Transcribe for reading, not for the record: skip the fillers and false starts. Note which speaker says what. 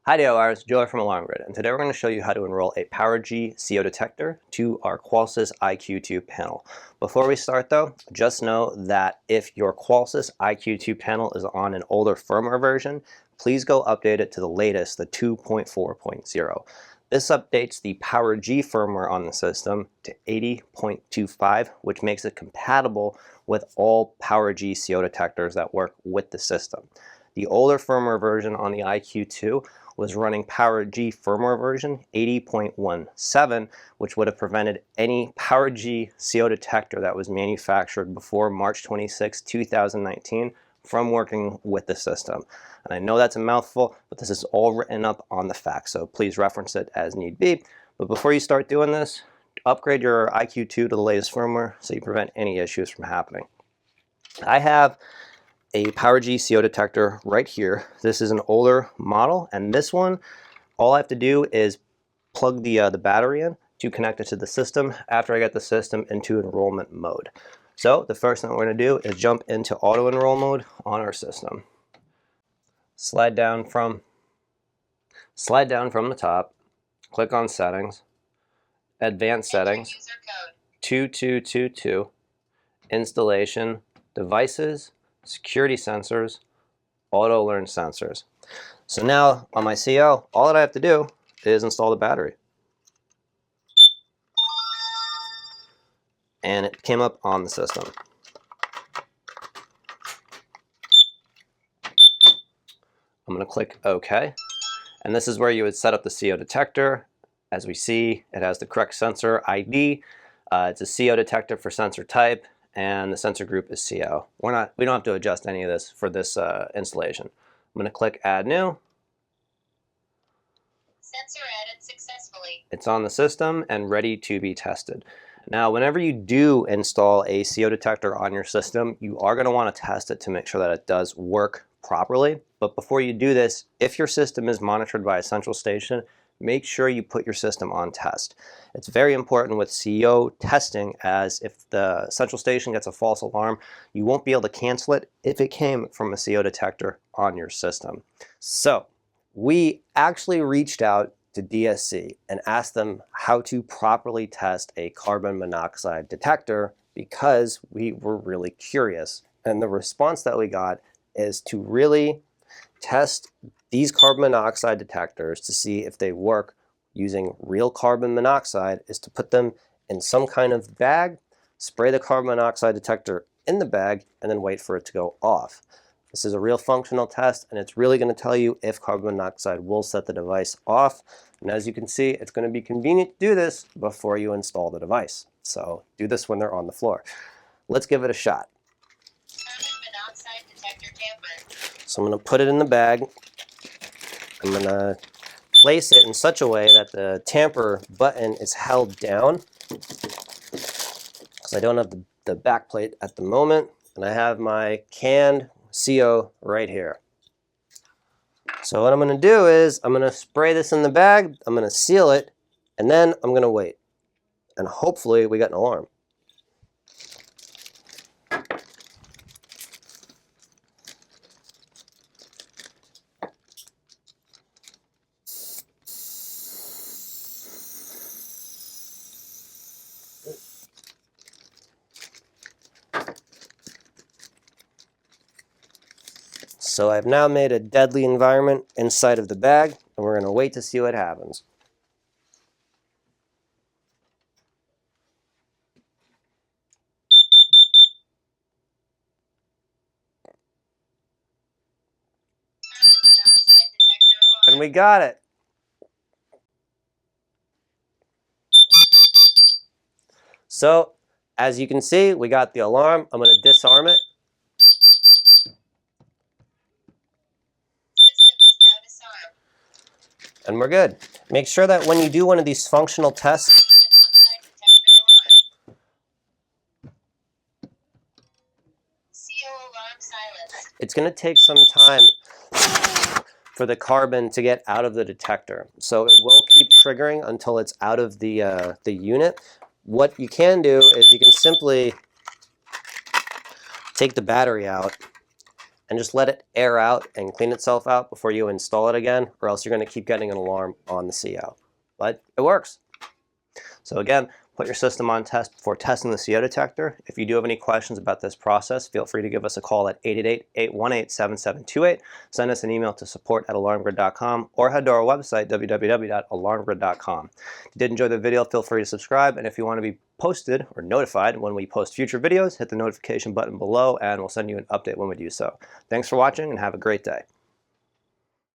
Speaker 1: Hi there, it's Joe from Alarm Grid, and today we're going to show you how to enroll a PowerG CO detector to our Qolsys IQ panel. Before we start though, just know that if your Qolsys IQ panel is on an older firmware version, please go update it to the latest, the 2.4.0. This updates the PowerG firmware on the system to 80.25, which makes it compatible with all PowerG CO detectors that work with the system. The older firmware version on the IQ2 was running PowerG firmware version 80.17, which would have prevented any PowerG CO detector that was manufactured before March 26, 2019 from working with the system. And I know that's a mouthful, but this is all written up on the facts, so please reference it as need be. But before you start doing this, upgrade your IQ2 to the latest firmware so you prevent any issues from happening. I have a PowerG CO detector right here. This is an older model, and this one, all I have to do is plug the battery in to connect it to the system after I get the system into enrollment mode. So the first thing we're going to do is jump into auto enroll mode on our system. Slide down from the top, click on settings, advanced settings, 2222, installation, devices, security sensors, auto learn sensors. So now on my CO, all that I have to do is install the battery. And it came up on the system. I'm going to click OK. And this is where you would set up the CO detector. As we see, it has the correct sensor ID. It's a CO detector for sensor type, and the sensor group is CO. We don't have to adjust any of this for this installation. I'm going to click Add New.
Speaker 2: Sensor added successfully.
Speaker 1: It's on the system and ready to be tested. Now, whenever you do install a CO detector on your system, you are going to want to test it to make sure that it does work properly. But before you do this, if your system is monitored by a central station, make sure you put your system on test. It's very important with CO testing, as if the central station gets a false alarm, you won't be able to cancel it if it came from a CO detector on your system. So we actually reached out to DSC and asked them how to properly test a carbon monoxide detector because we were really curious. And the response that we got is to really test these carbon monoxide detectors to see if they work using real carbon monoxide is to put them in some kind of bag, spray the carbon monoxide detector in the bag, and then wait for it to go off. This is a real functional test, and it's really going to tell you if carbon monoxide will set the device off. And as you can see, it's going to be convenient to do this before you install the device. So do this when they're on the floor. Let's give it a shot.
Speaker 2: Carbon monoxide detector tamper.
Speaker 1: So I'm going to put it in the bag. I'm going to place it in such a way that the tamper button is held down, because I don't have the back plate at the moment, and I have my canned CO right here. So what I'm going to do is I'm going to spray this in the bag, I'm going to seal it, and then I'm going to wait. And hopefully we get an alarm. So I've now made a deadly environment inside of the bag, and we're going to wait to see what happens.
Speaker 2: Carbon monoxide detector alarm.
Speaker 1: And we got it. So as you can see, we got the alarm. I'm going to disarm it.
Speaker 2: System is now disarmed.
Speaker 1: And we're good. Make sure that when you do one of these functional tests,
Speaker 2: Monoxide detector alarm. CO alarm silence.
Speaker 1: it's going to take some time for the carbon to get out of the detector. So it will keep triggering until it's out of the unit. What you can do is you can simply take the battery out and just let it air out and clean itself out before you install it again, or else you're going to keep getting an alarm on the CO. But it works. So again, put your system on test before testing the CO detector. If you do have any questions about this process, feel free to give us a call at 888-818-7728. Send us an email to support@alarmgrid.com or head to our website, www.alarmgrid.com. If you did enjoy the video, feel free to subscribe. And if you want to be posted or notified when we post future videos, hit the notification button below and we'll send you an update when we do so. Thanks for watching and have a great day.